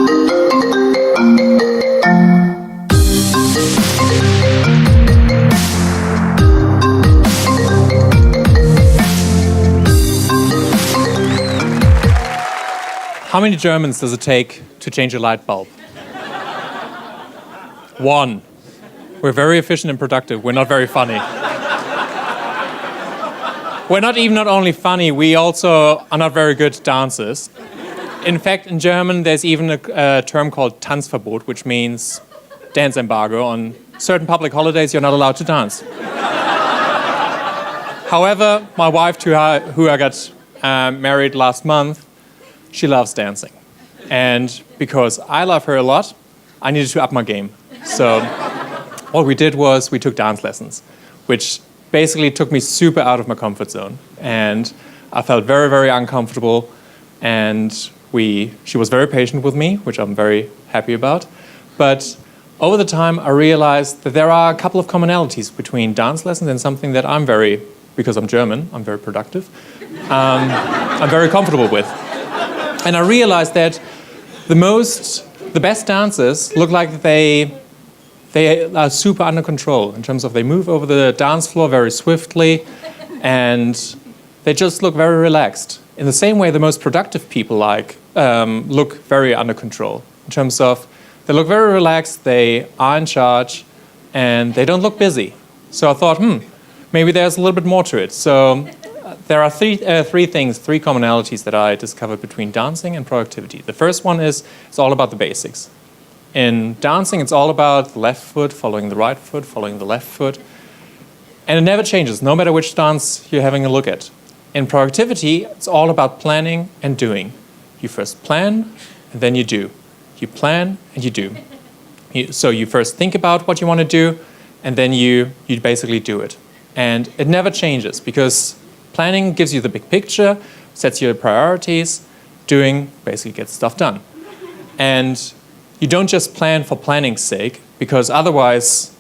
How many Germans does it take to change a light bulb? One. We're very efficient and productive. We're not very funny. We're not only funny, we also are not very good dancers. In fact, in German, there's even a term called Tanzverbot, which means dance embargo. On certain public holidays, you're not allowed to dance. However, my wife, who I got married last month, she loves dancing. And because I love her a lot, I needed to up my game. So what we did was we took dance lessons, which basically took me super out of my comfort zone. And I felt very, very uncomfortable. And she was very patient with me, which I'm very happy about. But over the time, I realized that there are a couple of commonalities between dance lessons and something that because I'm German, I'm very productive, I'm very comfortable with. And I realized that the best dancers look like they are super under control in terms of they move over the dance floor very swiftly and they just look very relaxed. In the same way, the most productive people look very under control in terms of they look very relaxed, they are in charge, and they don't look busy. So I thought, maybe there's a little bit more to it. So there are three commonalities that I discovered between dancing and productivity. The first one is it's all about the basics. In dancing, it's all about the left foot following the right foot, following the left foot. And it never changes, no matter which dance you're having a look at. In productivity, it's all about planning and doing. You first plan, and then you do. You plan, and you do. So you first think about what you want to do, and then you basically do it. And it never changes, because planning gives you the big picture, sets your priorities, doing basically gets stuff done. And you don't just plan for planning's sake, because otherwise,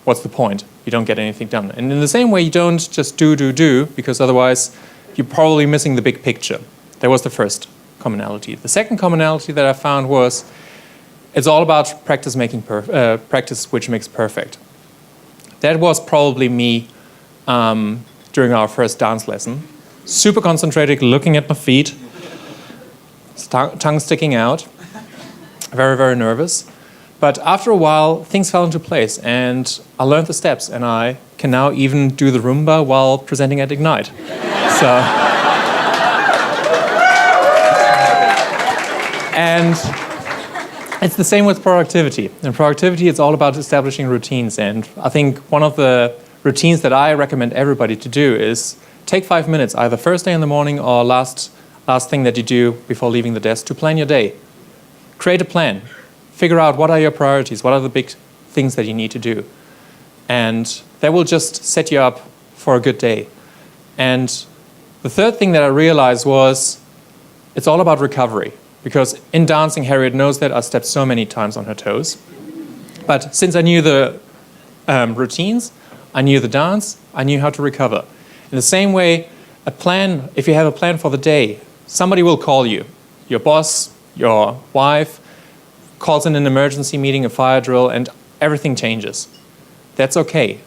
what's the point? You don't get anything done. And in the same way, you don't just do, because otherwise, you're probably missing the big picture. That was the first commonality. The second commonality that I found was it's all about practice which makes perfect. That was probably me during our first dance lesson. Super concentrated, looking at my feet, tongue sticking out, very, very nervous. But after a while, things fell into place and I learned the steps and I can now even do the Roomba while presenting at Ignite. And it's the same with productivity. In productivity, it's all about establishing routines. And I think one of the routines that I recommend everybody to do is take 5 minutes, either first day in the morning or last thing that you do before leaving the desk, to plan your day. Create a plan. Figure out what are your priorities, what are the big things that you need to do. And that will just set you up for a good day. And the third thing that I realized was it's all about recovery. Because in dancing, Harriet knows that I stepped so many times on her toes. But since I knew the routines, I knew the dance, I knew how to recover. In the same way, if you have a plan for the day, somebody will call you. Your boss, your wife, calls in an emergency meeting, a fire drill, and everything changes. That's okay.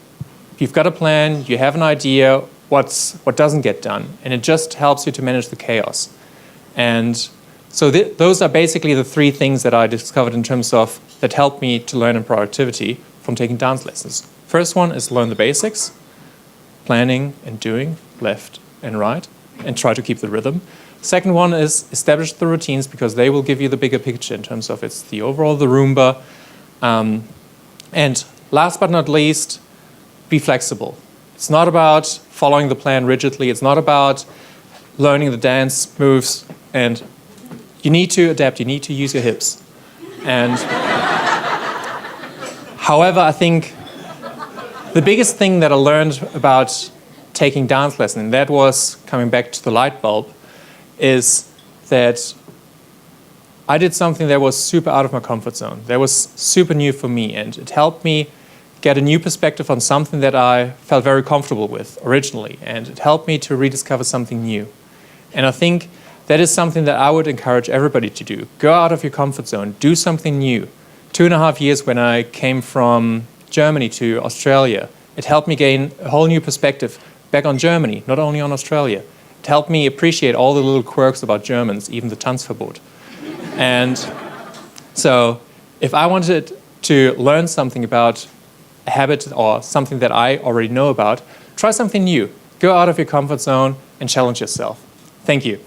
You've got a plan, you have an idea what doesn't get done, and it just helps you to manage the chaos. And so those are basically the three things that I discovered in terms of that helped me to learn in productivity from taking dance lessons. First one is learn the basics, planning and doing, left and right, and try to keep the rhythm. Second one is establish the routines because they will give you the bigger picture in terms of it's the overall, the Roomba. And last but not least, be flexible. It's not about following the plan rigidly. It's not about learning the dance moves. And you need to adapt. You need to use your hips. And however, I think the biggest thing that I learned about taking dance lessons, and that was coming back to the light bulb, is that I did something that was super out of my comfort zone. That was super new for me, and it helped me get a new perspective on something that I felt very comfortable with originally, and it helped me to rediscover something new. And I think that is something that I would encourage everybody to do. Go out of your comfort zone, do something new. 2.5 years when I came from Germany to Australia, it helped me gain a whole new perspective back on Germany, not only on Australia. It helped me appreciate all the little quirks about Germans, even the Tanzverbot. And so if I wanted to learn something about a habit or something that I already know about, try something new. Go out of your comfort zone and challenge yourself. Thank you.